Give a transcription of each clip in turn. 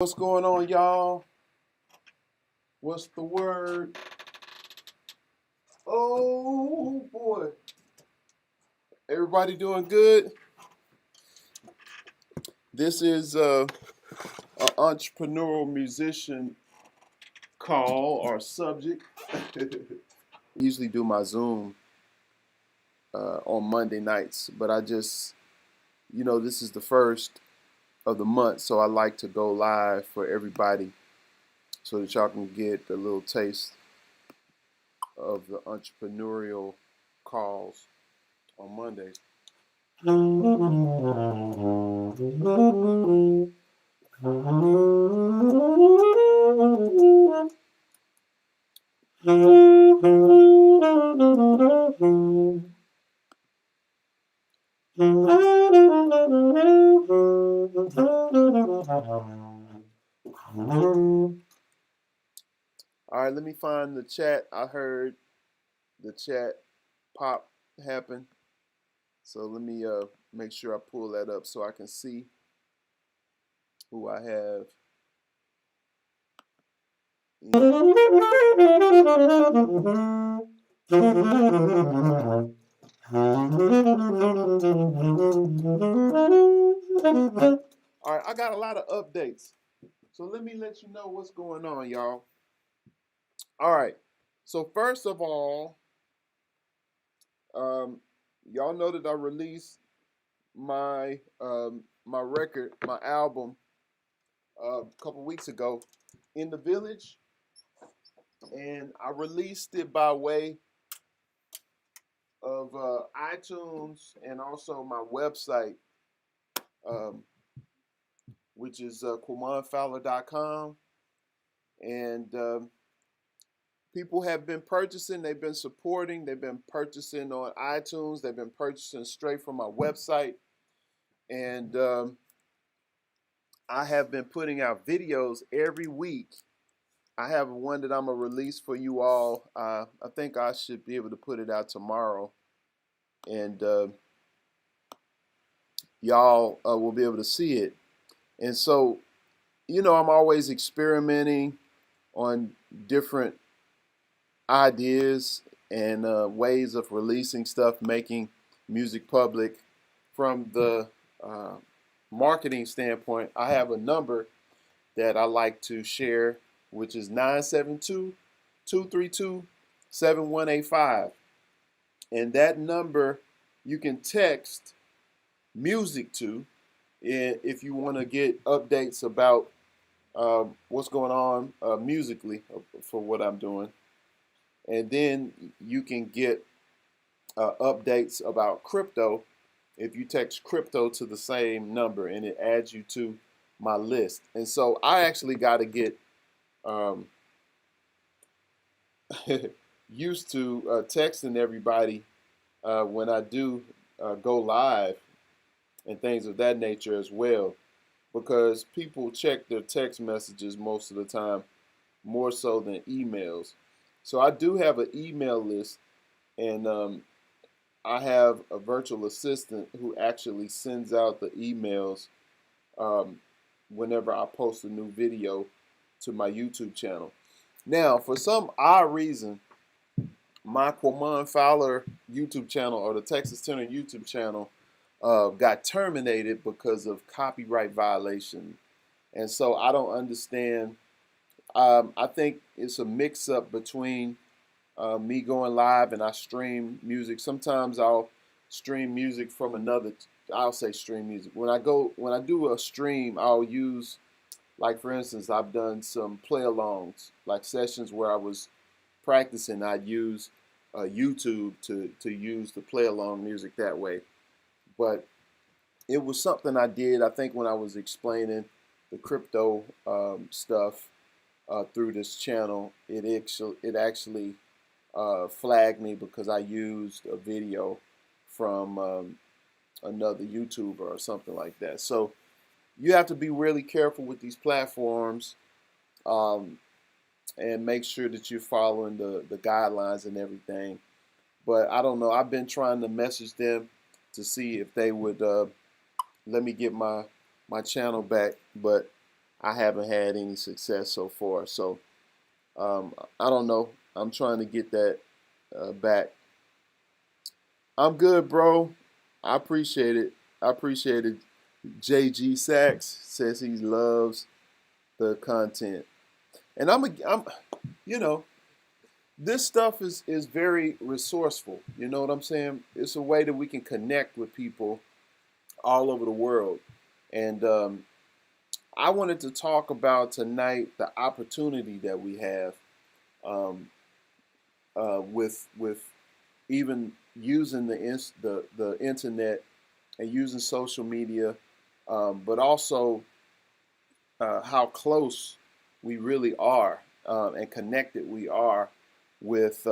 What's going on, y'all? What's the word? Oh boy. Everybody doing good? This is an entrepreneurial musician call or subject. Usually do my Zoom on Monday nights, but I just, this is the first of the month, so I like to go live for everybody so that y'all can get a little taste of the entrepreneurial calls on Mondays. All right, let me find the chat. I heard the chat pop happen. So let me make sure I pull that up so I can see who I have. All right, I got a lot of updates. So let me let you know what's going on, y'all. All right. So first of all, y'all know that I released my record, my album, a couple weeks ago, In the Village, and I released it by way of iTunes and also my website, um, which is quamon-fowler.com. And people have been purchasing, they've been supporting, they've been purchasing on iTunes, they've been purchasing straight from my website. And I have been putting out videos every week. I have one that I'm going to release for you all. I think I should be able to put it out tomorrow. And y'all will be able to see it. And so, I'm always experimenting on different ideas and ways of releasing stuff, making music public. From the marketing standpoint, I have a number that I like to share, which is 972-232-7185. And that number you can text music to if you want to get updates about what's going on musically for what I'm doing. And then you can get updates about crypto if you text crypto to the same number, and it adds you to my list. And so I actually got to get used to texting everybody when I do go live and things of that nature as well, because people check their text messages most of the time more so than emails. So I do have an email list, and I have a virtual assistant who actually sends out the emails whenever I post a new video to my YouTube channel. Now, for some odd reason, my quamon-fowler YouTube channel, or the Texas Tenor YouTube channel, got terminated because of copyright violation. And so I don't understand. I think it's a mix-up between me going live and I stream music. Sometimes I'll stream music from another. I'll say stream music. When I do a stream, I'll use, like for instance, I've done some play-alongs, like sessions where I was practicing. I'd use YouTube to use the play-along music that way. But it was something I did, I think, when I was explaining the crypto stuff through this channel. It actually flagged me because I used a video from another YouTuber or something like that. So you have to be really careful with these platforms and make sure that you're following the guidelines and everything. But I don't know. I've been trying to message them to see if they would let me get my channel back, but I haven't had any success so far. So I don't know. I'm trying to get that back. I'm good, bro. I appreciate it. I appreciate it. JG Sachs says he loves the content, and I'm, you know, this stuff is very resourceful. You know what I'm saying? It's a way that we can connect with people all over the world, and I wanted to talk about tonight the opportunity that we have um, with even using the internet and using social media, but also how close we really are and connected we are with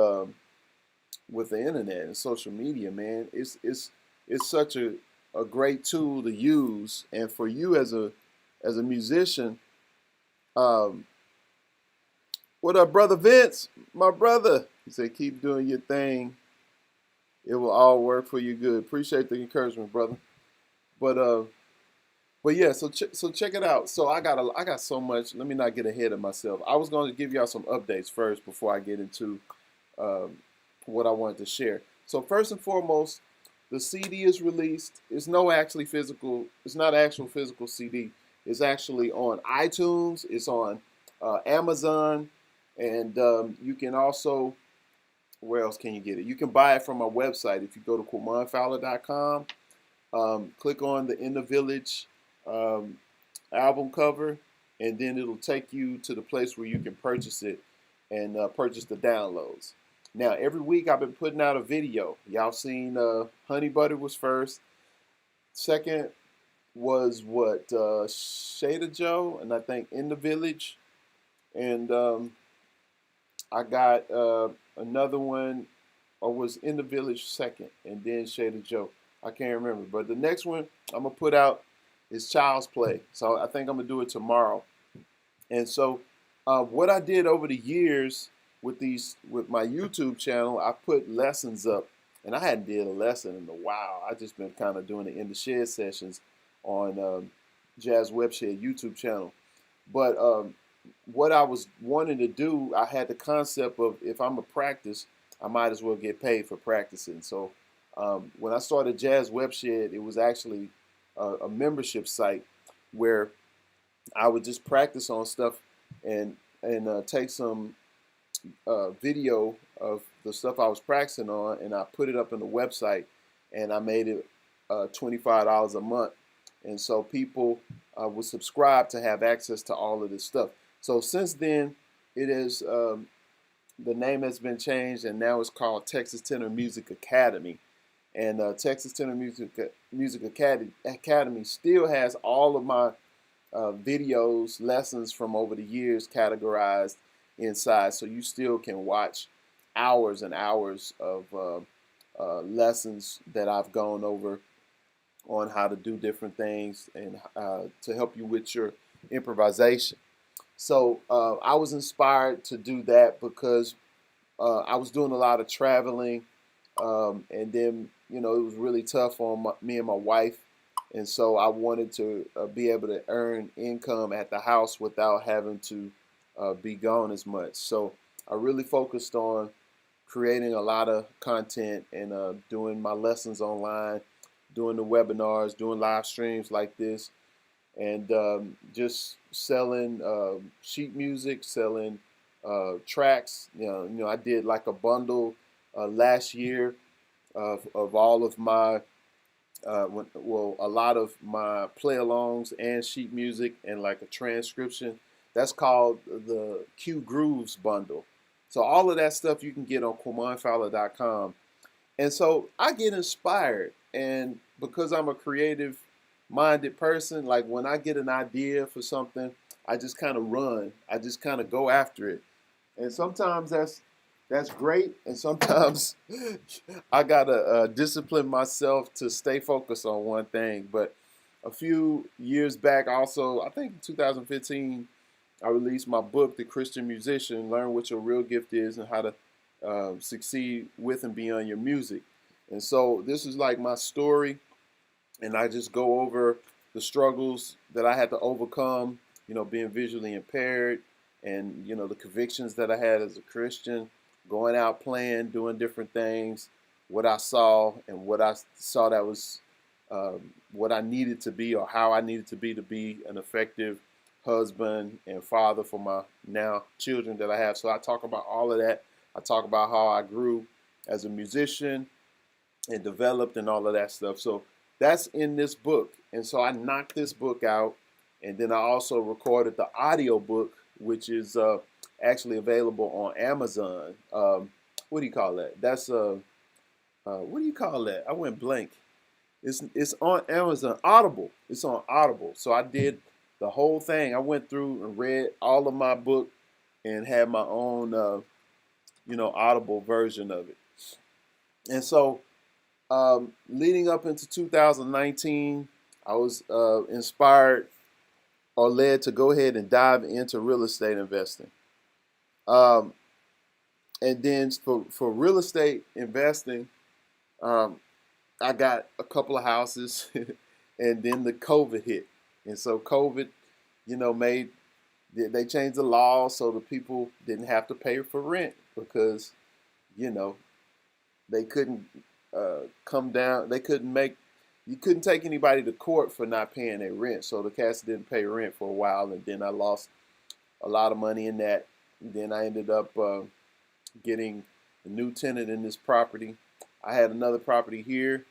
with the internet and social media. Man, it's such a great tool to use, and for you as a musician. Um, what up, brother Vince? My brother. He said, keep doing your thing. It will all work for you good. Appreciate the encouragement, brother. But yeah, so check it out. So I got so much. Let me not get ahead of myself. I was going to give y'all some updates first before I get into um, what I wanted to share. So first and foremost, the CD is released. It's no actually physical. It's not actual physical CD. It's actually on iTunes. It's on Amazon, and you can also, where else can you get it? You can buy it from my website. If you go to quamonfowler.com, click on the In the Village um, album cover, and then it'll take you to the place where you can purchase it and purchase the downloads. Now, every week I've been putting out a video. Y'all seen Honey Butter was first. Second was what Shada Joe, and I think In the Village, and I got another one, or was In the Village second, and then Shada Joe. I can't remember, but the next one I'm gonna put out is Child's Play. So I think I'm gonna do it tomorrow. And so, what I did over the years with my YouTube channel, I put lessons up, and I hadn't did a lesson in a while. I just been kind of doing the in the shed sessions on Jazz Webshed YouTube channel. But what I was wanting to do, I had the concept of if I'm a practice, I might as well get paid for practicing. So when I started Jazz Webshed, it was actually a membership site where I would just practice on stuff and take some video of the stuff I was practicing on, and I put it up on the website, and I made it $25 a month, and so people would subscribe to have access to all of this stuff. So since then, it is the name has been changed, and now it's called Texas Tenor Music Academy. And Texas Tenor Music Academy still has all of my videos, lessons from over the years categorized inside, so you still can watch hours and hours of lessons that I've gone over on how to do different things and to help you with your improvisation. So I was inspired to do that because I was doing a lot of traveling, and then it was really tough on me and my wife, and so I wanted to be able to earn income at the house without having to be gone as much. So I really focused on creating a lot of content and doing my lessons online, doing the webinars, doing live streams like this, and just selling sheet music, selling tracks. I did like a bundle last year of all of my a lot of my play-alongs and sheet music and like a transcription. That's called the Q Grooves bundle. So all of that stuff you can get on quamonfowler.com. And so I get inspired, and because I'm a creative minded person, like when I get an idea for something, I just kind of run. I just kind of go after it. And sometimes that's great, and sometimes I gotta discipline myself to stay focused on one thing. But a few years back, also, I think in 2015, I released my book, The Christian Musician: Learn What Your Real Gift Is and How to Succeed with and Beyond Your Music. And so this is like my story, and I just go over the struggles that I had to overcome being visually impaired, and the convictions that I had as a Christian, going out playing, doing different things, what I saw and what I saw that was what I needed to be, or how I needed to be an effective husband and father for my now children that I have. So I talk about all of that. I talk about how I grew as a musician and developed and all of that stuff. So that's in this book. And so I knocked this book out, and then I also recorded the audio book, which is actually available on Amazon. What do you call that? That's what do you call that? I went blank. It's on Amazon. Audible. It's on Audible. So I did the whole thing. I went through and read all of my book and had my own Audible version of it. And so leading up into 2019, I was inspired or led to go ahead and dive into real estate investing. Um, and then for real estate investing, I got a couple of houses, and then the COVID hit. And so COVID, made they changed the law so the people didn't have to pay for rent because, they couldn't come down. They couldn't you couldn't take anybody to court for not paying their rent. So the cats didn't pay rent for a while, and then I lost a lot of money in that. And then I ended up getting a new tenant in this property. I had another property here,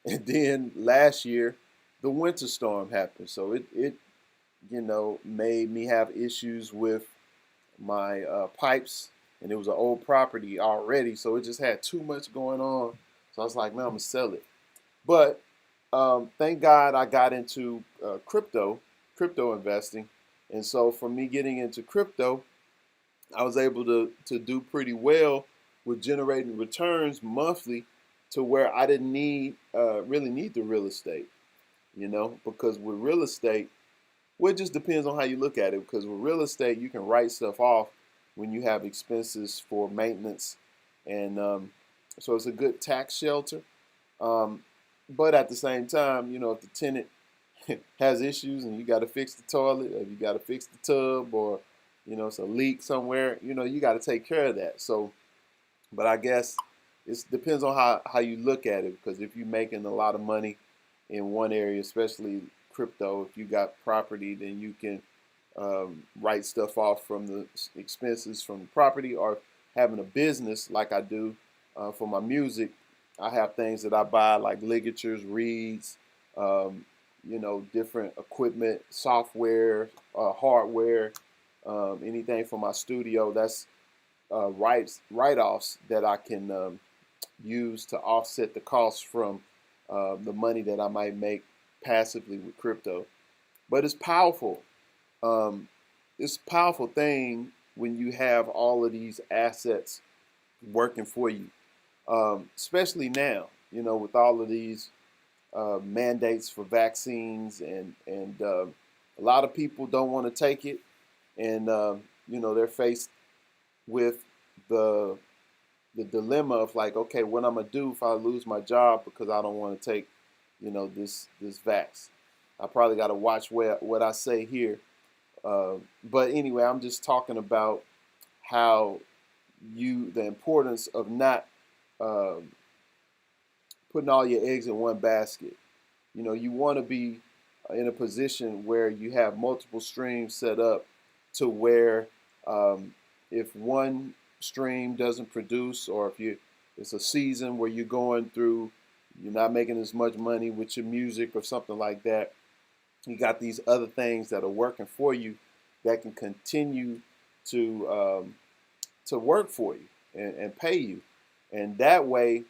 and then last year the winter storm happened. So it made me have issues with my pipes, and it was an old property already, so it just had too much going on. So I was like, man, I'm gonna sell it. But thank God I got into crypto investing, and so for me getting into crypto, I was able to do pretty well with generating returns monthly, to where I didn't really need the real estate, because with real estate, well, it just depends on how you look at it. Because with real estate, you can write stuff off when you have expenses for maintenance, and so it's a good tax shelter. But at the same time, if the tenant has issues and you got to fix the toilet, or you got to fix the tub, or it's a leak somewhere, you got to take care of that. So, but I guess it depends on how you look at it. Because if you're making a lot of money in one area, especially crypto, if you got property, then you can write stuff off from the expenses from the property. Or having a business like I do for my music, I have things that I buy like ligatures, reeds, different equipment, software, hardware, anything for my studio. That's write-offs that I can use to offset the costs from the money that I might make passively with crypto. But it's powerful. It's a powerful thing when you have all of these assets working for you, especially now, with all of these mandates for vaccines, and a lot of people don't want to take it, and they're faced with the dilemma of like, okay, what I'm gonna do if I lose my job because I don't want to take, this vax. I probably got to watch what I say here. But anyway, I'm just talking about how the importance of not putting all your eggs in one basket. You want to be in a position where you have multiple streams set up, to where if one stream doesn't produce, or if it's a season where you're not making as much money with your music or something like that, you got these other things that are working for you that can continue to work for you and pay you, and that way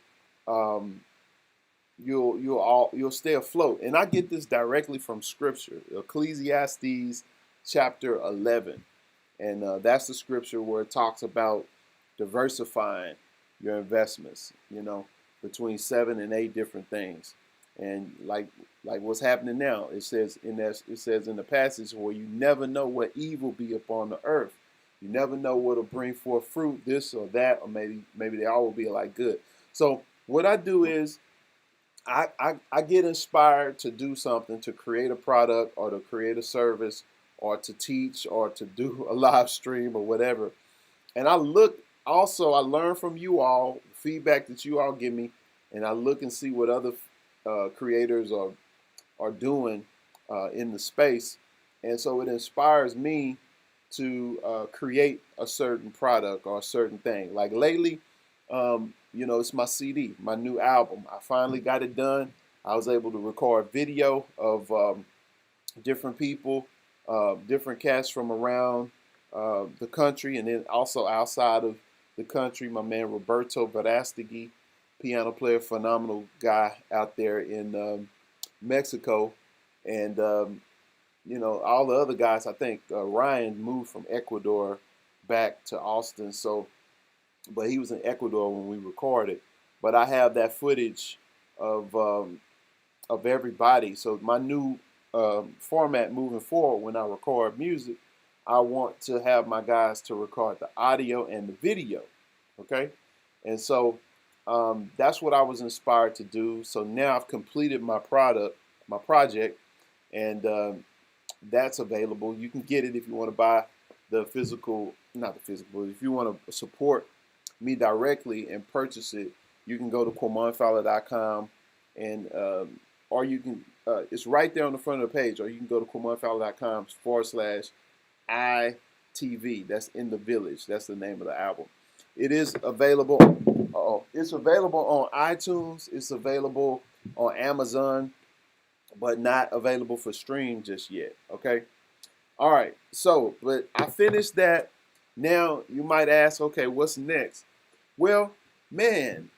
you'll stay afloat. And I get this directly from Scripture, Ecclesiastes chapter 11, and that's the scripture where it talks about diversifying your investments, between 7 and 8 different things. And like what's happening now, it says in the passage, where you never know what evil be upon the earth. You never know what'll bring forth fruit, this or that, or maybe they all will be like good. So what I do is I get inspired to do something, to create a product or to create a service or to teach or to do a live stream or whatever. And I look also, I learn from you all, feedback that you all give me, and I look and see what other creators are doing in the space. And so it inspires me to create a certain product or a certain thing. Like lately, it's my CD, my new album. I finally got it done. I was able to record video of different people, different cats from around the country, and then also outside of the country. My man Roberto Verastegui, piano player, phenomenal guy out there in Mexico, and all the other guys. I think Ryan moved from Ecuador back to Austin, but he was in Ecuador when we recorded. But I have that footage of everybody. So my new format moving forward, when I record music, I want to have my guys to record the audio and the video. Okay, and so that's what I was inspired to do. So now I've completed my project, and that's available. You can get it if you want to buy the physical, not the physical. If you want to support me directly and purchase it, you can go to quamonfowler.com, and or you can it's right there on the front of the page, or you can go to quamonfowler.com/ITV. That's In the Village. That's the name of the album. It is available. It's available on iTunes. It's available on Amazon, but not available for stream just yet. Okay. All right. So, but I finished that. Now you might ask, okay, what's next? Well, man,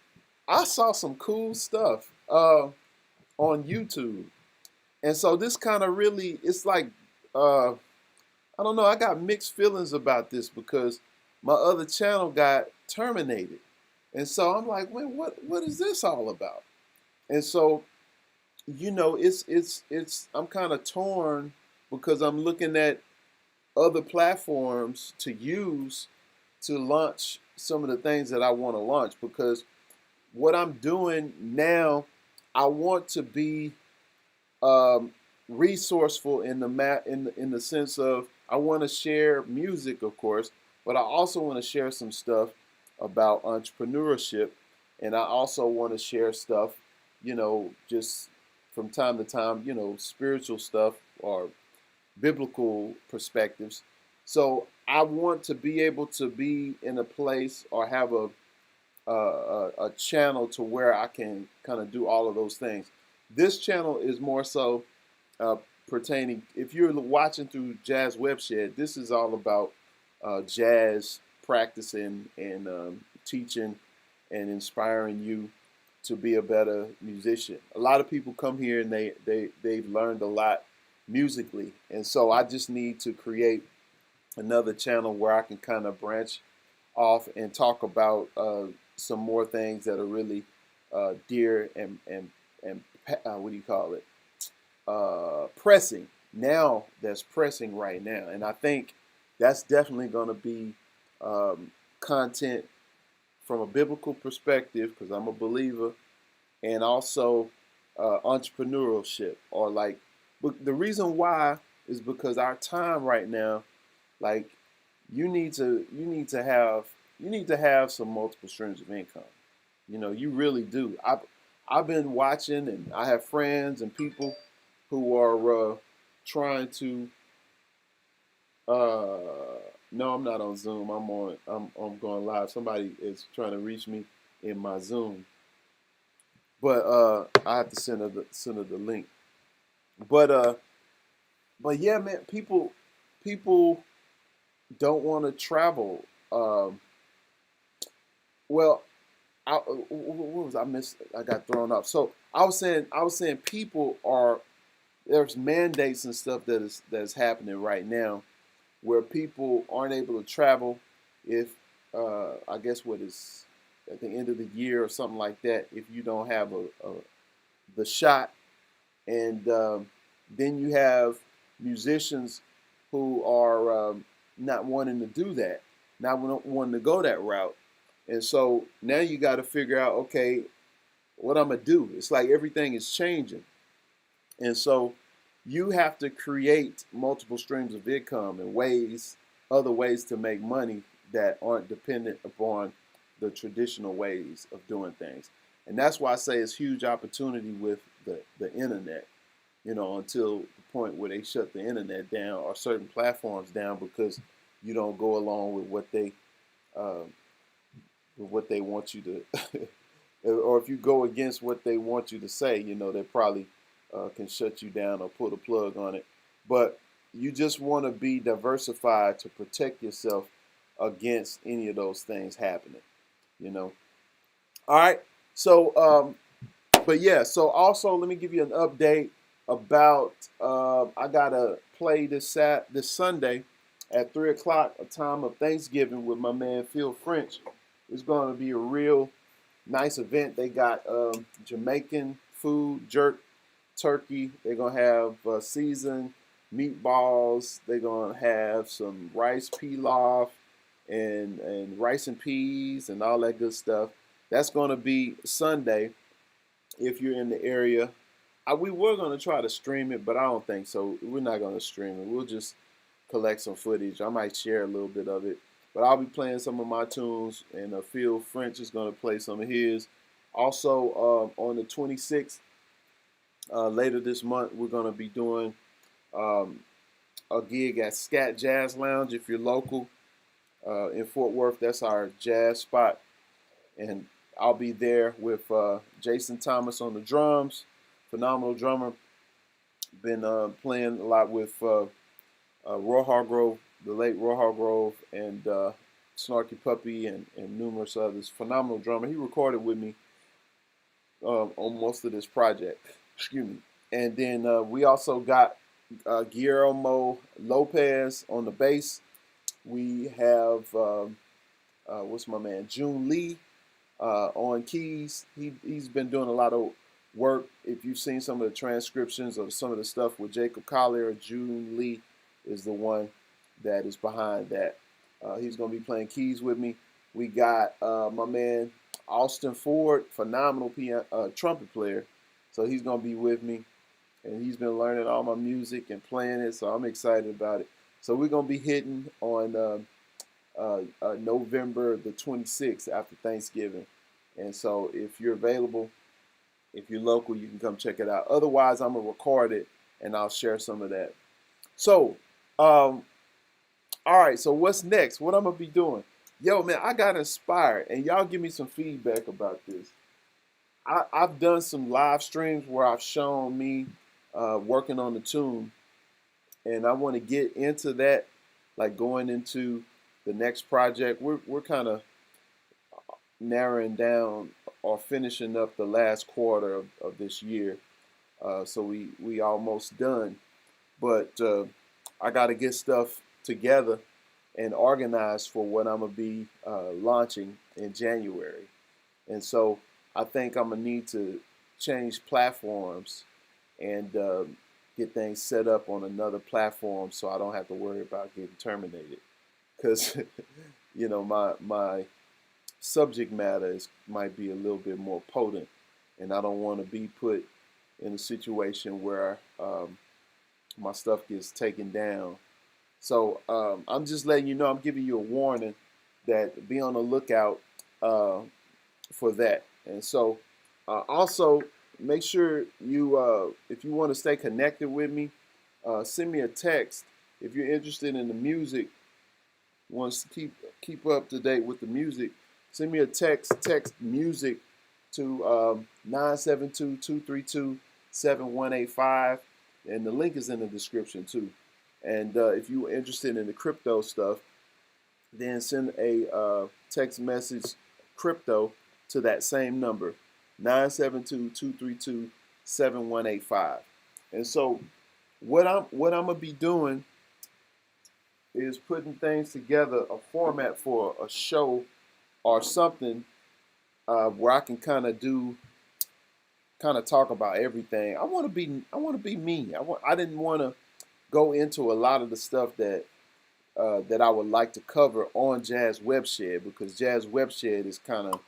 I saw some cool stuff on YouTube. And so this kind of really, it's like, I don't know, I got mixed feelings about this because my other channel got terminated. And so I'm like, man, what is this all about? And so, I'm kind of torn because I'm looking at other platforms to use to launch some of the things that I want to launch, because what I'm doing now, I want to be resourceful in the sense of I want to share music, of course, but I also want to share some stuff about entrepreneurship, and I also want to share stuff, just from time to time, spiritual stuff or biblical perspectives. So I want to be able to be in a place or have a channel to where I can kind of do all of those things. This channel is more so pertaining, if you're watching through Jazz Webshed, this is all about jazz practicing and teaching and inspiring you to be a better musician. A lot of people come here and they've learned a lot musically, and so I just need to create another channel where I can kind of branch off and talk about some more things that are really dear and what do you call it? Pressing. Now that's pressing right now, and I think that's definitely going to be content from a biblical perspective, because I'm a believer, and also entrepreneurship, or like, but the reason why is because our time right now, like, you need to have some multiple streams of income. You really do. I've been watching, and I have friends and people who are trying to. No, I'm not on Zoom. I'm going live. Somebody is trying to reach me in my Zoom, but I have to send her the link. But yeah, man, people don't want to travel. Well, what was I missed? I got thrown off. So I was saying there's mandates and stuff that's happening right now, where people aren't able to travel if I guess what is at the end of the year or something like that, if you don't have the shot, and then you have musicians who are not wanting to do that, not wanting to go that route. And so now you got to figure out, okay, what I'm going to do. It's like everything is changing. And so you have to create multiple streams of income and other ways to make money that aren't dependent upon the traditional ways of doing things. And that's why I say it's huge opportunity with the internet, until the point where they shut the internet down or certain platforms down because you don't go along uh, with what they want you to, or if you go against what they want you to say, they probably can shut you down or put a plug on it. But you just want to be diversified to protect yourself against any of those things happening, you know. All right. So, but yeah. So also, let me give you an update about. I gotta play this Sunday at 3 o'clock, a time of Thanksgiving with my man Phil French. It's going to be a real nice event. They got Jamaican food, jerk turkey. They're gonna have seasoned meatballs. They're gonna have some rice pilaf and rice and peas and all that good stuff. That's gonna be Sunday if you're in the area. We were gonna try to stream it, but I don't think so. We're not gonna stream it. We'll just collect some footage. I might share a little bit of it, but I'll be playing some of my tunes, and Phil French is gonna play some of his. Also, on the 26th, later this month, we're gonna be doing a gig at Scat Jazz Lounge. If you're local in Fort Worth, that's our jazz spot, and I'll be there with Jason Thomas on the drums, phenomenal drummer. Been playing a lot with Roy Hargrove, the late Roy Hargrove, and Snarky Puppy, and numerous others. Phenomenal drummer. He recorded with me on most of this project. Excuse me. And then we also got Guillermo Lopez on the bass. We have what's my man, June Lee on keys. He's been doing a lot of work. If you've seen some of the transcriptions or some of the stuff with Jacob Collier, June Lee is the one that is behind that. He's going to be playing keys with me. We got my man Austin Ford, phenomenal trumpet player. So he's going to be with me. And he's been learning all my music and playing it, so I'm excited about it. So we're going to be hitting on November the 26th after Thanksgiving. And so if you're available, if you're local, you can come check it out. Otherwise, I'm going to record it, and I'll share some of that. So, all right, so what's next? What I'm going to be doing? Yo, man, I got inspired, and y'all give me some feedback about this. I've done some live streams where I've shown me working on the tune, and I want to get into that, like going into the next project. We're kind of narrowing down or finishing up the last quarter of this year, so we almost done. But I got to get stuff together and organized for what I'm gonna be launching in January, and so I think I'm gonna need to change platforms and get things set up on another platform so I don't have to worry about getting terminated. Because my subject matter might be a little bit more potent, and I don't want to be put in a situation where my stuff gets taken down. So I'm just letting you know, I'm giving you a warning that be on the lookout for that. And so also make sure you, if you want to stay connected with me, send me a text. If you're interested in the music, wants to keep up to date with the music, send me a text music to 972-232-7185, and the link is in the description too. And if you're interested in the crypto stuff, then send a text message crypto to that same number, 972-232-7185. And so what I'm gonna be doing is putting things together, a format for a show or something where I can kind of talk about everything. I want to be me. I didn't want to go into a lot of the stuff that I would like to cover on Jazz Webshed, because Jazz Webshed is kind of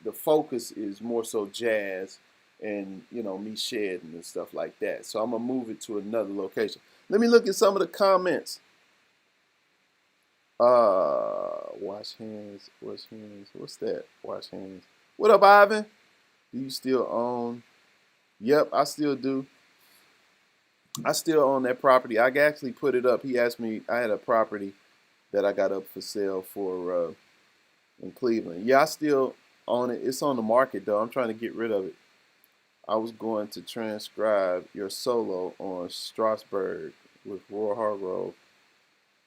the focus is more so jazz, and me shedding and stuff like that. So I'm gonna move it to another location. Let me look at some of the comments. Wash hands. Wash hands. What's that? Wash hands. What up, Ivan? Do you still own? Yep, I still do. I still own that property. I actually put it up. He asked me. I had a property that I got up for sale for in Cleveland. Yeah, I still own it. It's on the market though. I'm trying to get rid of it. I was going to transcribe your solo on Strasbourg with Roy Hargrove,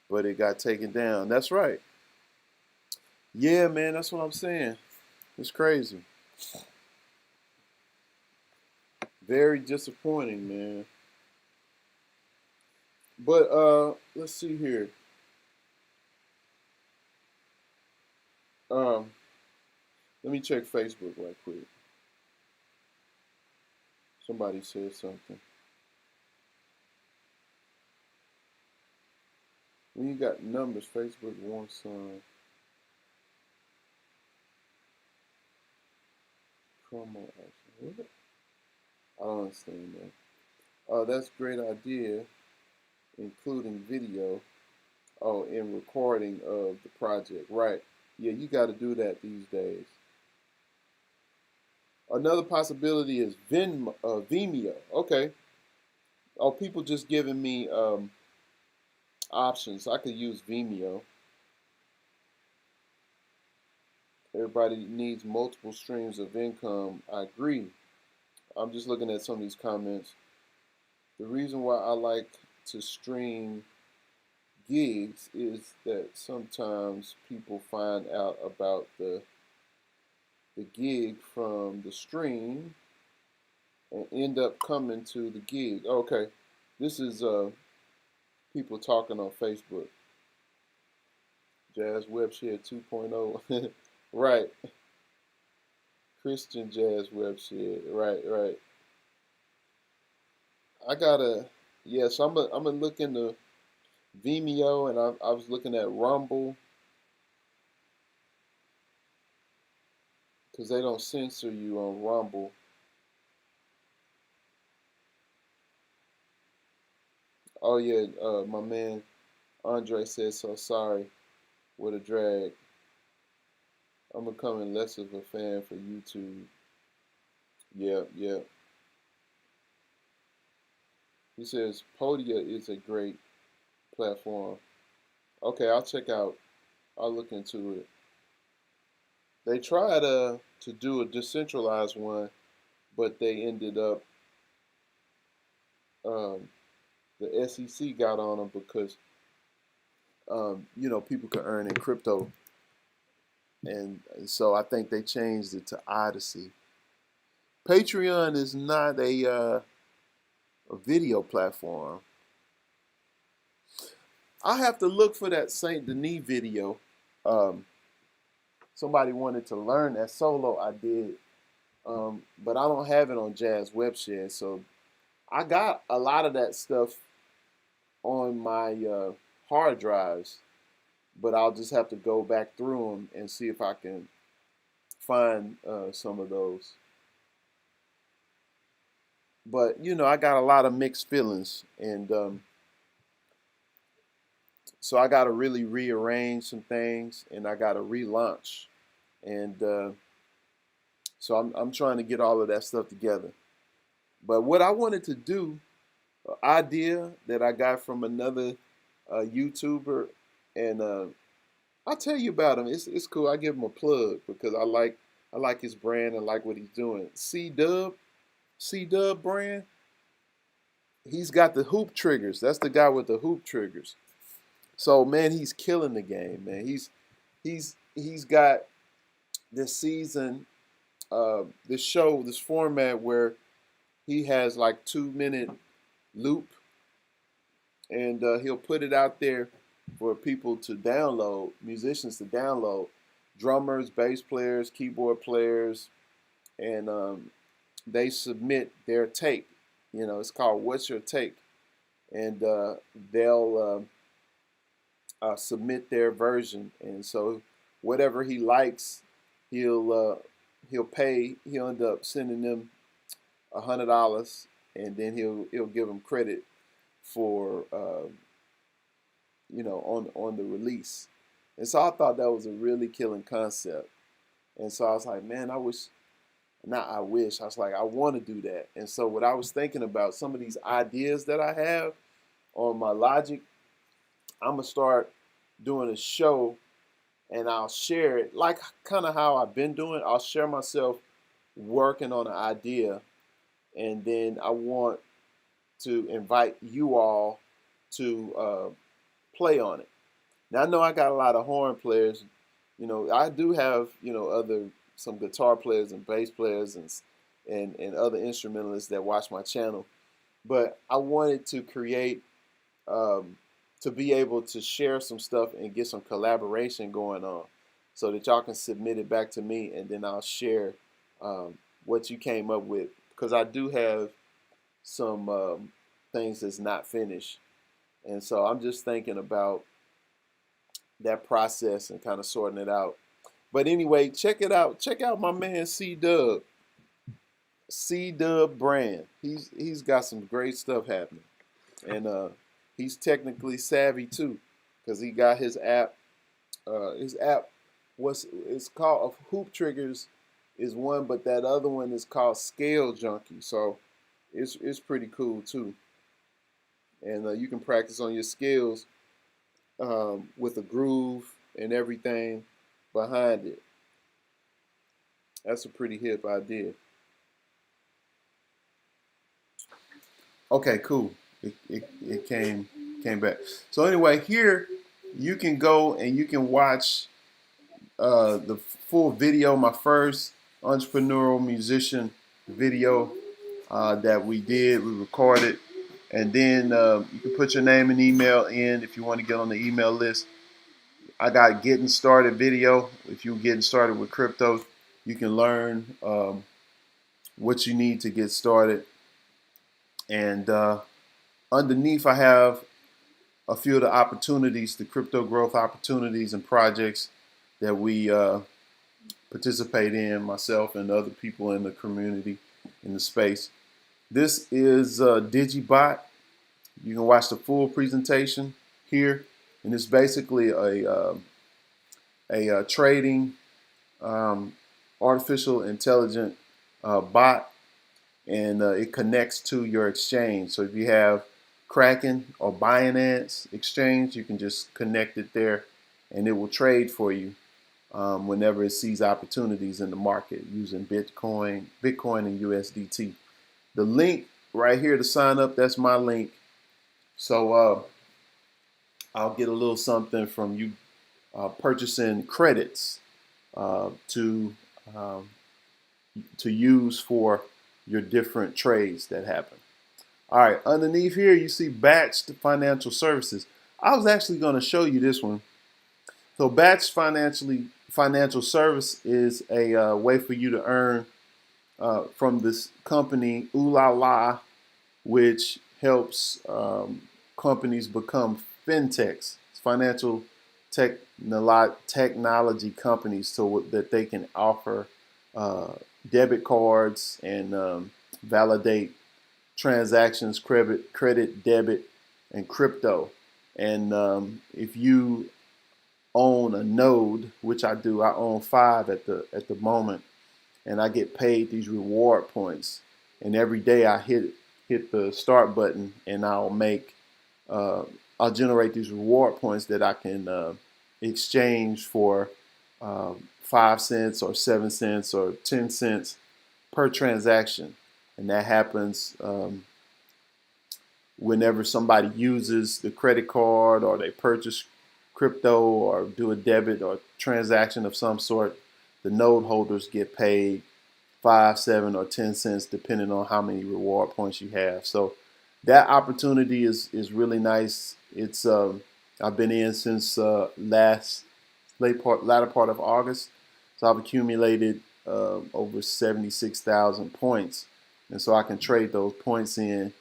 but it got taken down. That's right. Yeah, man, that's what I'm saying. It's crazy. Very disappointing, man. But let's see here. Um, Let me check Facebook right quick. Somebody said something. When you got numbers, Facebook wants promo action. What? I don't understand that. That's a great idea, including video. Oh, and recording of the project. Right. Yeah, you got to do that these days. Another possibility is Vimeo. Okay. Oh, people just giving me options. I could use Vimeo. Everybody needs multiple streams of income. I agree. I'm just looking at some of these comments. The reason why I like to stream gigs is that sometimes people find out about the gig from the stream and end up coming to the gig. Okay, this is people talking on Facebook. Jazz Webshed 2.0. Right. Christian Jazz Webshed. Right, right. I gotta, yeah, so I'm gonna look into Vimeo, and I was looking at Rumble because they don't censor you on Rumble. Oh yeah, my man Andre says so sorry. What a drag. I'm becoming less of a fan for YouTube. Yeah, yeah. He says Podia is a great platform. Okay, I'll check out. I'll look into it. They tried to do a decentralized one, but they ended up um, the SEC got on them because people could earn in crypto, and so I think they changed it to Odyssey. Patreon is not a video platform. I have to look for that Saint Denis video. Um, Somebody wanted to learn that solo. I did, but I don't have it on Jazz Webshed. So I got a lot of that stuff on my hard drives, but I'll just have to go back through them and see if I can find some of those. But I got a lot of mixed feelings, and so I got to really rearrange some things, and I got to relaunch, and so I'm trying to get all of that stuff together. But what I wanted to do, an idea that I got from another YouTuber, and I'll tell you about him. It's cool. I give him a plug because I like his brand and like what he's doing. C Dub brand. He's got the hoop triggers. That's the guy with the hoop triggers. So man, he's killing the game, man. He's got this season, this show, this format where he has like 2 minute loop, and he'll put it out there for people to download, musicians to download, drummers, bass players, keyboard players, and they submit their take. It's called "What's Your Take," and they'll submit their version, and so whatever he likes, he'll pay. He'll end up sending them $100, and then he'll give him credit for on the release. And so I thought that was a really killing concept. And so I was like, man, I was like, I want to do that. And so what I was thinking about, some of these ideas that I have on my logic, I'm gonna start doing a show, and I'll share it like kind of how I've been doing. I'll share myself working on an idea, and then I want to invite you all to play on it. Now I know I got a lot of horn players. I do have some guitar players and bass players and other instrumentalists that watch my channel. But I wanted to create to be able to share some stuff and get some collaboration going on, so that y'all can submit it back to me, and then I'll share what you came up with, because I do have some things that's not finished, and so I'm just thinking about that process and kind of sorting it out. But anyway, check it out. Check out my man C-Dub brand. He's got some great stuff happening, and he's technically savvy too, because he got his app. His app, it's called Hoop Triggers is one, but that other one is called Scale Junkie. So it's pretty cool too, and you can practice on your skills with a groove and everything behind it. That's a pretty hip idea. Okay, cool. It came back. So anyway, here you can go and you can watch the full video, my first entrepreneurial musician video that we did. We recorded, and then you can put your name and email in if you want to get on the email list. I got getting started video. If you're getting started with crypto, you can learn what you need to get started. And underneath, I have a few of the opportunities, the crypto growth opportunities and projects that we participate in, myself and other people in the community, in the space. This is digibot. You can watch the full presentation here, and it's basically a trading artificial intelligent bot, and it connects to your exchange. So if you have Kraken or Binance exchange, you can just connect it there, and it will trade for you whenever it sees opportunities in the market using Bitcoin and USDT. The link right here to sign up, that's my link. So I'll get a little something from you purchasing credits to use for your different trades that happen. All right, underneath here you see batched financial services. I was actually going to show you this one. So batched financial service is a way for you to earn from this company, Ooh La La, which helps companies become fintechs, financial technology companies, so that they can offer debit cards and validate transactions, credit, debit, and crypto. And if you own a node, which I do, I own 5 at the moment, and I get paid these reward points. And every day I hit the start button, and I'll generate these reward points that I can exchange for 5 cents or 7 cents or 10 cents per transaction. And that happens whenever somebody uses the credit card, or they purchase crypto or do a debit or transaction of some sort. The node holders get paid 5, 7, or 10 cents depending on how many reward points you have. So that opportunity is really nice. It's I've been in since latter part of August, so I've accumulated over 76,000 points, and so I can trade those points in.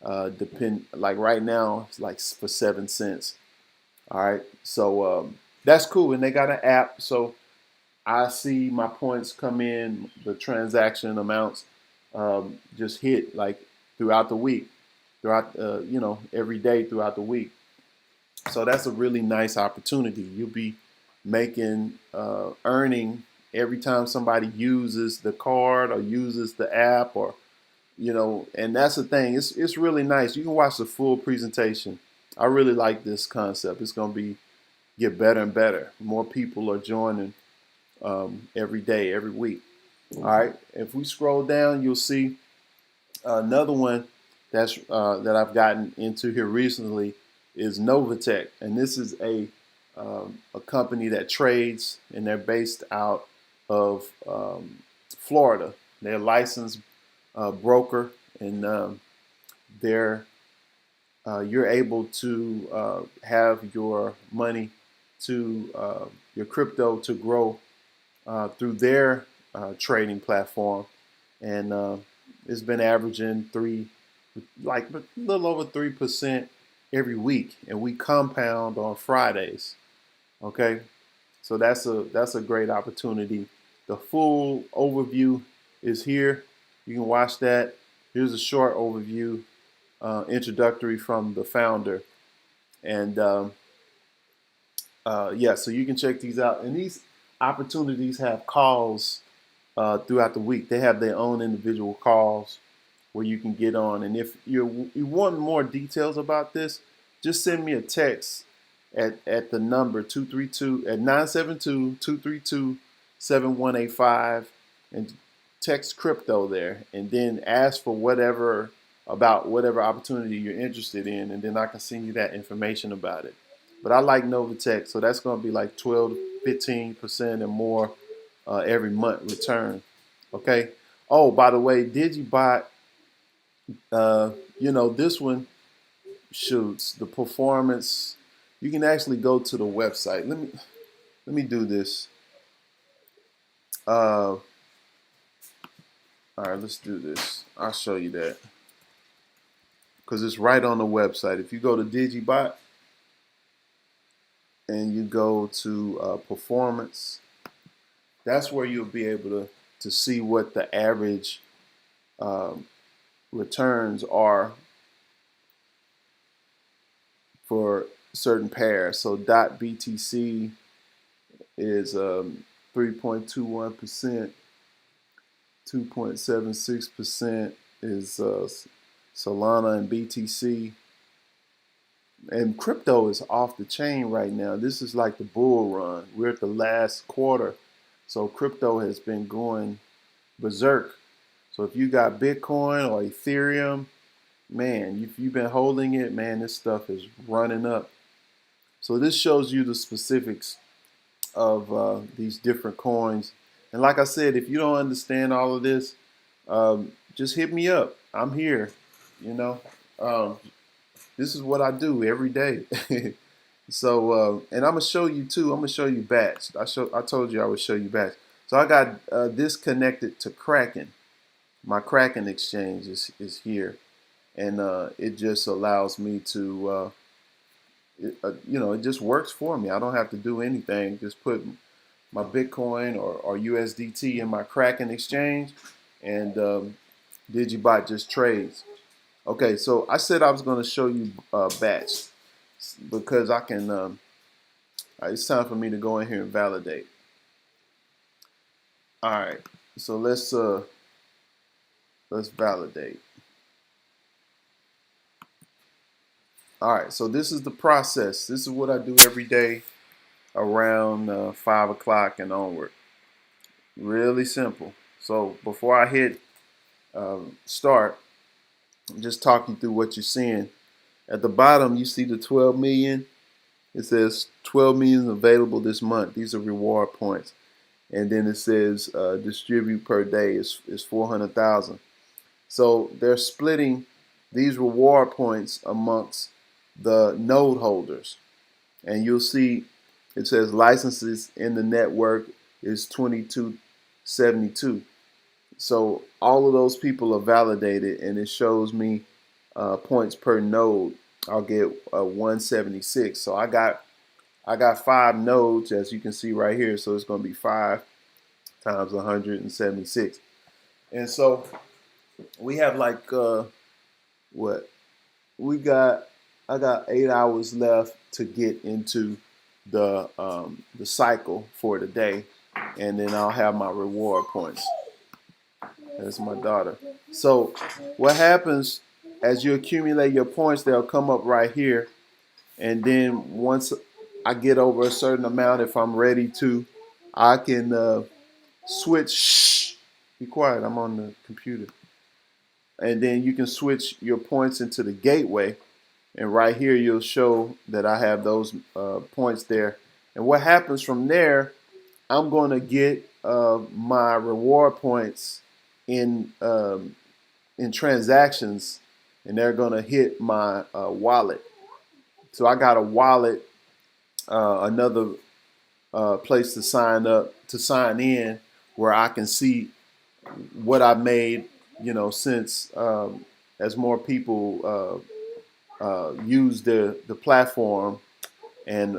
Like right now, it's like for 7 cents. All right, so that's cool, and they got an app, so I see my points come in, the transaction amounts just hit like throughout the week, throughout every day throughout the week. So that's a really nice opportunity. You'll be making earning every time somebody uses the card or uses the app, or and that's the thing. It's really nice. You can watch the full presentation. I really like this concept. It's going to be get better and better. More people are joining every day, every week. All right. If we scroll down, you'll see another one that I've gotten into here recently is Novatech, and this is a company that trades, and they're based out of Florida. They're a licensed broker, and they're you're able to have your money to your crypto to grow through their trading platform, and it's been averaging like a little over 3% every week, and we compound on Fridays. Okay, so that's a great opportunity. The full overview is here. You can watch that. Here's a short overview, introductory from the founder, and yeah, so you can check these out. And these opportunities have calls throughout the week. They have their own individual calls where you can get on. And if you want more details about this, just send me a text at the number 232 at 972-232-7185 and text crypto there, and then ask for whatever opportunity you're interested in, and then I can send you that information about it. But I like Novatech, so that's going to be like 12 to 15% and more every month return. Okay. Oh, by the way, digibot, this one shoots the performance. You can actually go to the website. Let me do this. All right, let's do this. I'll show you that because it's right on the website. If you go to digibot and you go to performance, that's where you'll be able to see what the average returns are for certain pairs. So .BTC is 3.21%, 2.76% is Solana and BTC. And crypto is off the chain right now. This is like the bull run. We're at the last quarter. So crypto has been going berserk. So if you got Bitcoin or Ethereum, man, if you've been holding it, man, this stuff is running up. So this shows you the specifics of these different coins. And like I said, if you don't understand all of this, just hit me up. I'm here. This is what I do every day. So, and I'm gonna show you too. I'm gonna show you batch. I told you I would show you batch. So I got this connected to Kraken. My Kraken exchange is here, and it just allows me to, it just works for me. I don't have to do anything. Just put my Bitcoin or USDT in my Kraken exchange, and digibot just trades. Okay, so I said I was going to show you batch because I can. It's time for me to go in here and validate. All right, so let's validate. All right, so this is the process. This is what I do every day around 5 o'clock and onward. Really simple. So before I hit start, just talk you through what you're seeing. At the bottom, you see the 12 million. It says 12 million available this month. These are reward points. And then it says distribute per day is 400,000. So they're splitting these reward points amongst the node holders. And you'll see it says licenses in the network is 2272. So all of those people are validated, and it shows me points per node. I'll get 176. So I got 5 nodes, as you can see right here. So it's going to be 5 times 176. And so We have like what we got. I got 8 hours left to get into the cycle for the day, and then I'll have my reward points. That's my daughter. So what happens as you accumulate your points? They'll come up right here, and then once I get over a certain amount, if I'm ready to, I can switch. Shh, be quiet. I'm on the computer. And then you can switch your points into the gateway, and right here you'll show that I have those points there. And what happens from there, I'm going to get my reward points in in transactions, and they're going to hit my wallet. So I got a wallet, another place to sign up, to sign in, where I can see what I made, since as more people use the platform, and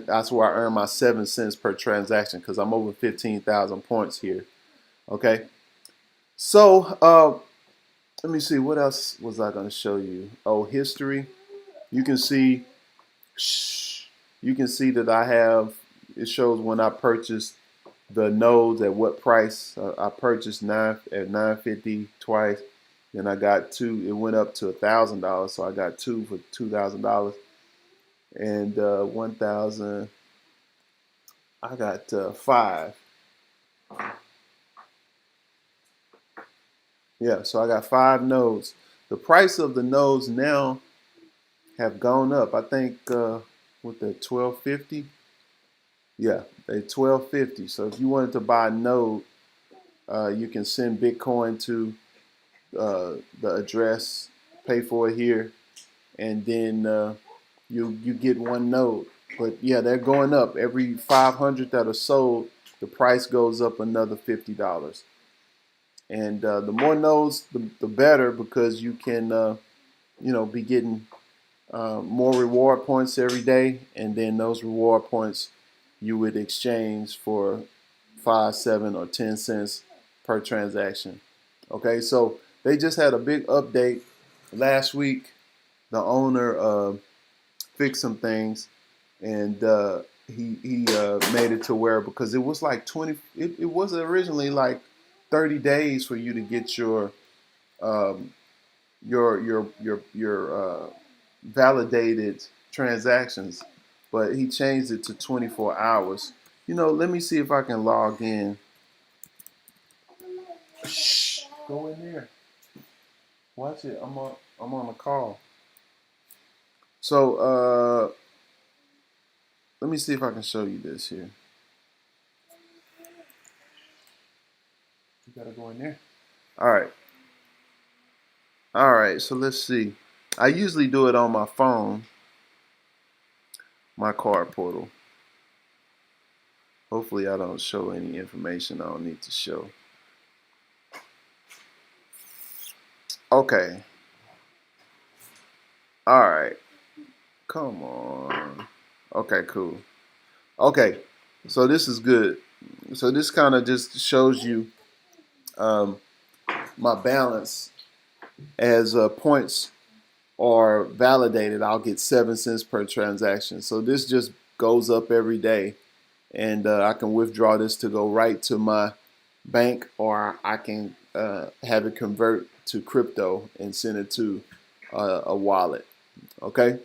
that's where I earn my 7 cents per transaction because I'm over 15,000 points here. Okay, so let me see, what else was I going to show you? Oh, history. You can see, you can see that I have. It shows when I purchased the nodes at what price. I purchased at 950 twice. Then I got two. It went up to $1,000, so I got two for $2,000, and 1,000. I got five. Yeah, so I got five nodes. The price of the nodes now have gone up. I think with the 1250. Yeah, they 1250. So if you wanted to buy a node, you can send Bitcoin to the address, pay for it here, and then you get one node. But yeah, they're going up. Every 500 that are sold, the price goes up another $50. And the more nodes, the better, because you can be getting more reward points every day, and then those reward points you would exchange for 5, 7, or 10 cents per transaction. Okay, so they just had a big update last week. The owner fixed some things, and he made it to where, because it was like 20. It was originally like 30 days for you to get um, your validated transactions, but he changed it to 24 hours. Let me see if I can log in. Shh, go in there. Watch it. I'm on a call. So let me see if I can show you this here. You gotta go in there. All right. All right. So let's see. I usually do it on my phone, my card portal. Hopefully I don't show any information I don't need to show. Okay. All right. Come on. Okay, cool. Okay. So this is good. So this kind of just shows you my balance. As points are validated, I'll get 7 cents per transaction. So this just goes up every day, and I can withdraw this to go right to my bank, or I can have it convert to crypto and send it to a wallet. Okay,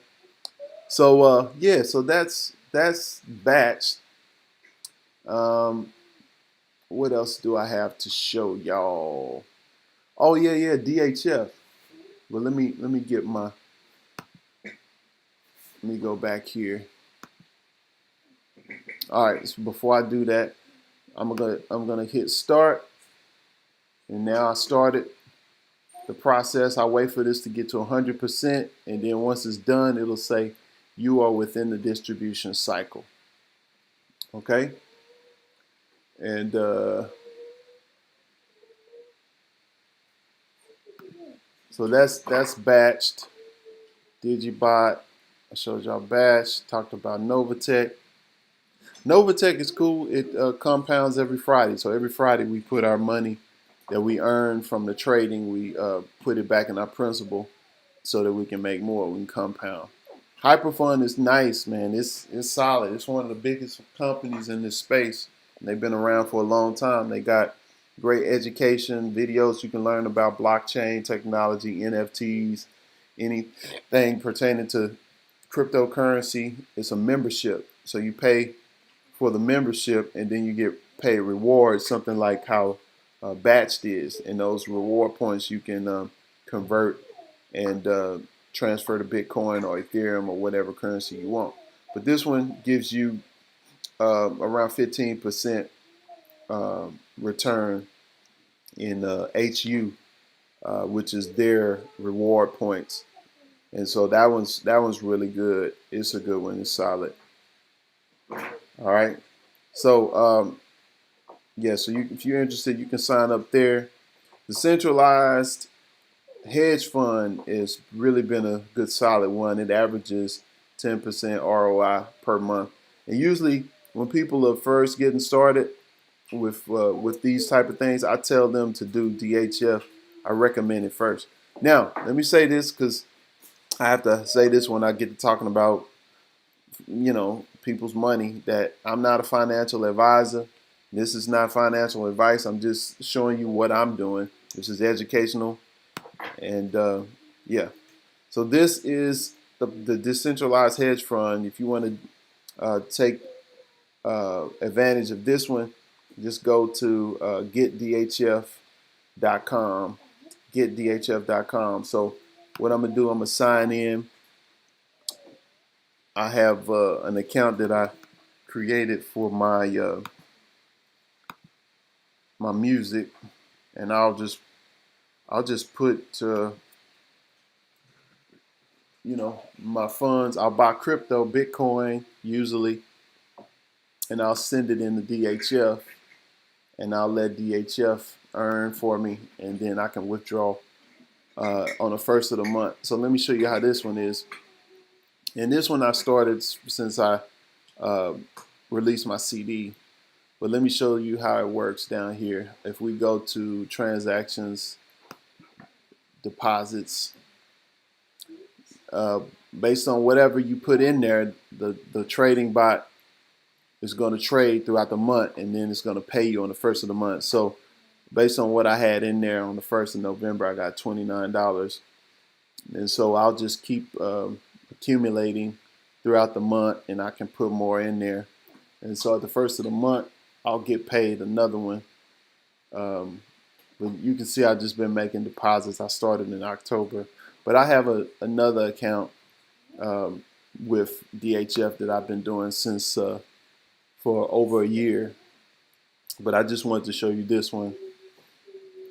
so yeah, so that's batched. What else do I have to show y'all? Oh yeah, DHF. Well, let me get my. Let me go back here. All right, so before I do that, I'm gonna hit start, and now I started the process. I wait for this to get to 100%, and then once it's done, it'll say you are within the distribution cycle. Okay, and so that's batched. Digibot. I showed y'all batch. Talked about Novatech. Novatech is cool. It compounds every Friday. So every Friday we put our money that we earn from the trading, we put it back in our principal so that we can make more, we can compound. Hyperfund is nice, man. It's solid. It's one of the biggest companies in this space. They've been around for a long time. They got great education, videos you can learn about blockchain technology, NFTs, anything pertaining to cryptocurrency. It's a membership. So you pay for the membership and then you get paid rewards, something like how Batched is. And those reward points you can convert and transfer to Bitcoin or Ethereum or whatever currency you want. But this one gives you around 15% return in HU, which is their reward points. And so that one's really good. It's a good one. It's solid. All right. So yeah. So if you're interested, you can sign up there. The centralized hedge fund has really been a good solid one. It averages 10% ROI per month. And usually when people are first getting started with these type of things, I tell them to do DHF. I recommend it first. Now, let me say this because I have to say this when I get to talking about, people's money, that I'm not a financial advisor. This is not financial advice. I'm just showing you what I'm doing, which is educational. And yeah, so this is the decentralized hedge fund. If you want to take advantage of this one, just go to getdhf.com. Getdhf.com. So what I'm gonna do, I'm gonna sign in. I have an account that I created for my my music, and I'll just put my funds. I'll buy crypto, Bitcoin usually, and I'll send it in the DHF, and I'll let DHF earn for me, and then I can withdraw on the first of the month. So let me show you how this one is. And this one I started since I released my CD. But let me show you how it works down here. If we go to transactions, deposits, based on whatever you put in there, the trading bot is going to trade throughout the month, and then it's going to pay you on the first of the month. So based on what I had in there on the 1st of November, I got $29. And so I'll just keep accumulating throughout the month, and I can put more in there. And so at the first of the month, I'll get paid another one. But you can see I've just been making deposits. I started in October. But I have another account with DHF that I've been doing since for over a year. But I just wanted to show you this one.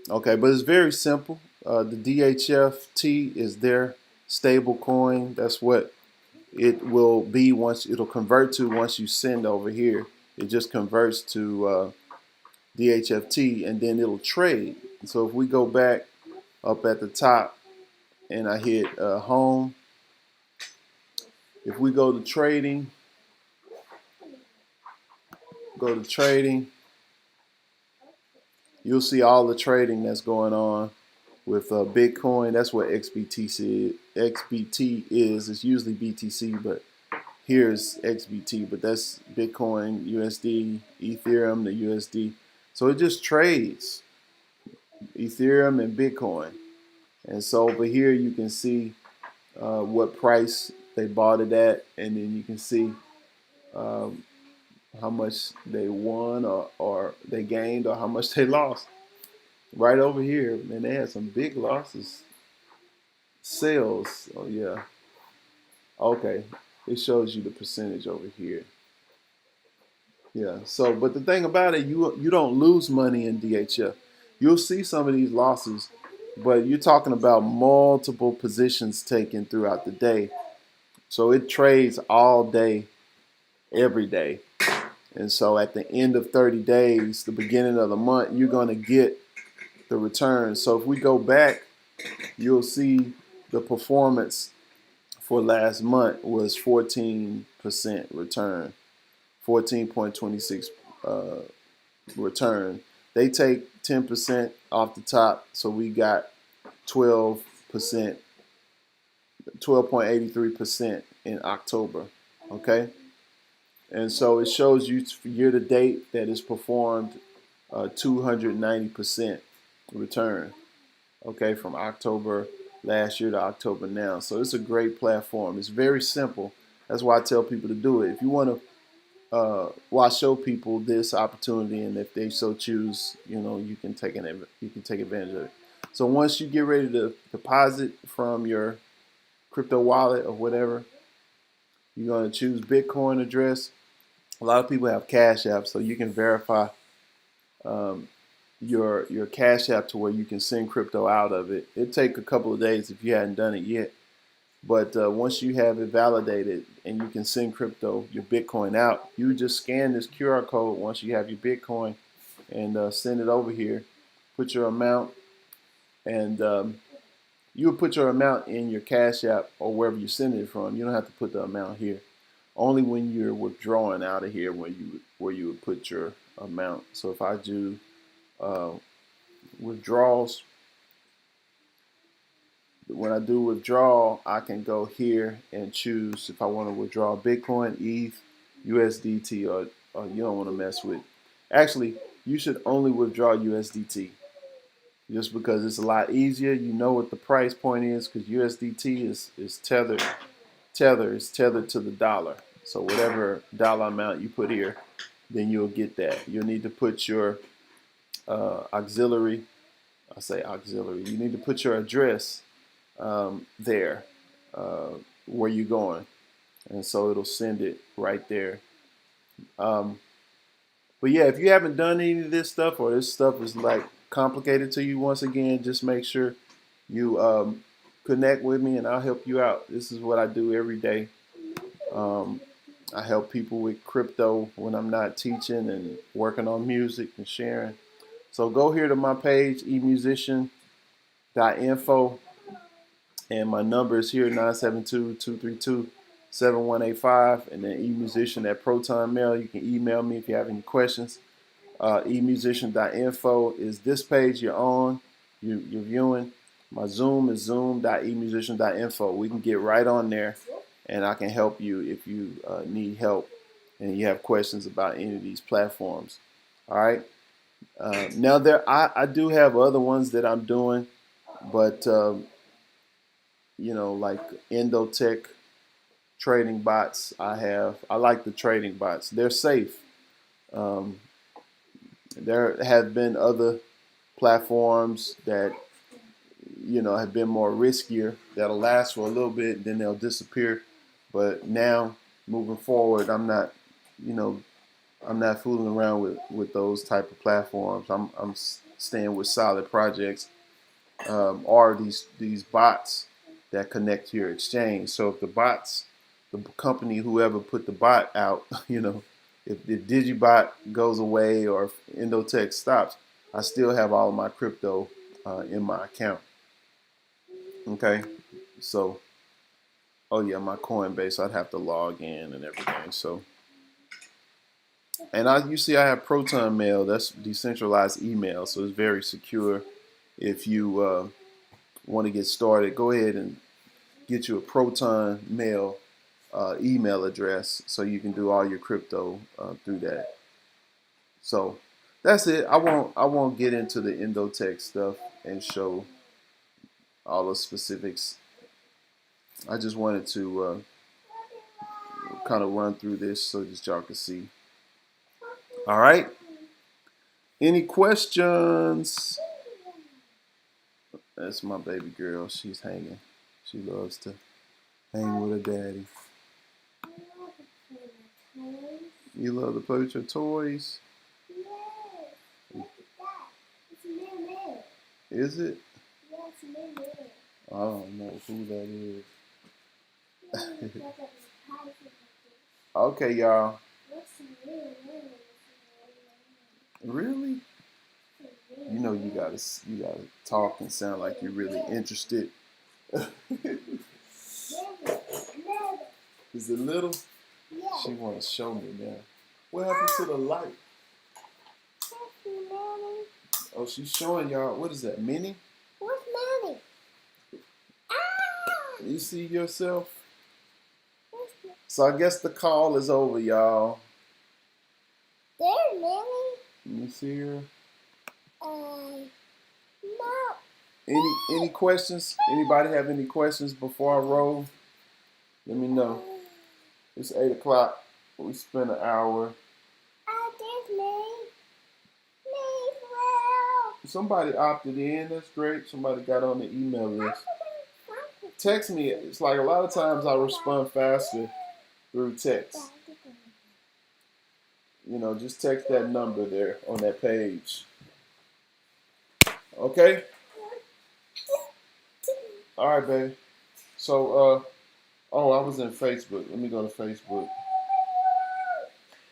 Okay, but it's very simple. The DHFT is their stable coin. That's what it will be it'll convert to once you send over here. It just converts to DHFT, and then it'll trade. So if we go back up at the top and I hit home, if we go to trading, you'll see all the trading that's going on with Bitcoin. That's what XBT is. It's usually BTC, but here's XBT, but that's Bitcoin, USD, Ethereum, the USD. So it just trades Ethereum and Bitcoin. And so over here you can see what price they bought it at, and then you can see how much they won or they gained, or how much they lost. Right over here, man, they had some big losses. Sales, oh yeah. Okay, it shows you the percentage over here. Yeah, so, but the thing about it, you don't lose money in DHF. You'll see some of these losses, but you're talking about multiple positions taken throughout the day. So it trades all day, every day. And so at the end of 30 days, the beginning of the month, you're going to get the return. So if we go back, you'll see the performance for last month was 14% return, 14.26 return. They take 10% off the top, so we got 12%, 12.83% in October. Okay, and so it shows you year to date that it's performed 290% return. Okay, from October last year to October now. So it's a great platform. It's very simple. That's why I tell people to do it. If you want to, well, I show people this opportunity, and if they so choose, you can take advantage of it. So once you get ready to deposit from your crypto wallet or whatever, you're going to choose Bitcoin address. A lot of people have CashApp, so you can verify your CashApp to where you can send crypto out of it. It'll take a couple of days if you hadn't done it yet. But once you have it validated and you can send crypto, your Bitcoin out, you just scan this QR code once you have your Bitcoin and send it over here. Put your amount, and you would put your amount in your Cash App or wherever you send it from. You don't have to put the amount here. Only when you're withdrawing out of here where you would put your amount. So if I do withdrawals, when I do withdrawal, I can go here and choose if I want to withdraw Bitcoin, ETH, USDT, or you don't want to mess with. Actually, you should only withdraw USDT just because it's a lot easier. You know what the price point is because USDT is tethered. Tether is tethered to the dollar. So whatever dollar amount you put here, then you'll get that. You'll need to put your auxiliary. I say auxiliary. You need to put your address there where you're going, and so it'll send it right there. But yeah, if you haven't done any of this stuff, or this stuff is like complicated to you, once again, just make sure you connect with me and I'll help you out. This is what I do every day. I help people with crypto when I'm not teaching and working on music and sharing. So go here to my page, emusician.info. And my number is here, 972-232-7185. And then emusician at Proton Mail. You can email me if you have any questions. Emusician.info is this page you're on, you're viewing. My Zoom is zoom.emusician.info. We can get right on there, and I can help you if you need help and you have questions about any of these platforms. All right. Now I do have other ones that I'm doing, but like Endotech trading bots. I like the trading bots. They're safe. There have been other platforms that have been more riskier, that'll last for a little bit, then they'll disappear. But now, moving forward, I'm not fooling around with those type of platforms. I'm staying with solid projects, or these bots that connect to your exchange. So if the company, whoever put the bot out, if digibot goes away or if Endotech stops, I still have all of my crypto in my account. Okay, so oh yeah, my Coinbase, I'd have to log in and everything. So, and you see I have Proton Mail. That's decentralized email, so it's very secure. If you want to get started, go ahead and get you a Proton Mail email address so you can do all your crypto through that. So that's it. I won't get into the Endotech stuff and show all the specifics. I just wanted to kind of run through this so that y'all can see. All right. Any questions? That's my baby girl. She's hanging. She loves to hang with her daddy. You love to play with your toys? Is it? I don't know who that is. Okay, y'all. Really? You gotta talk and sound like you're really interested. Is it little? She wants to show me now. What happened to the light? Oh, she's showing y'all. What is that? Mini? What's Mini? You see yourself? What's Mini? So I guess the call is over, y'all. There's Mini? Let me see her. No. Any questions? Anybody have any questions before I roll? Let me know. It's 8 o'clock. We spent an hour. There's me. Me, well. Somebody opted in. That's great. Somebody got on the email list. Text me. It's like a lot of times I respond faster through text. You know, just text that number there on that page. Okay? All right, baby. So, oh, I was in Facebook. Let me go to Facebook.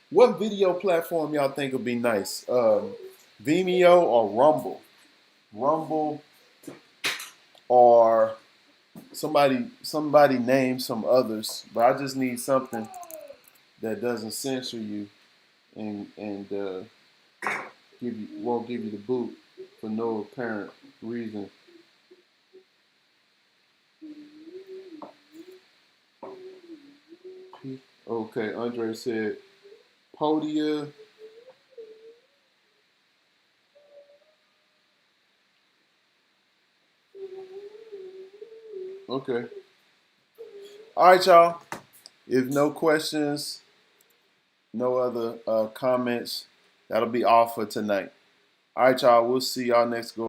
What video platform y'all think would be nice? Vimeo or Rumble? Rumble or somebody name some others, but I just need something that doesn't censor you and won't give you the boot for no apparent reason. Okay, Andre said Podia. Okay. All right, y'all. If no questions, no other comments, that'll be all for tonight. All right, y'all. We'll see y'all next go.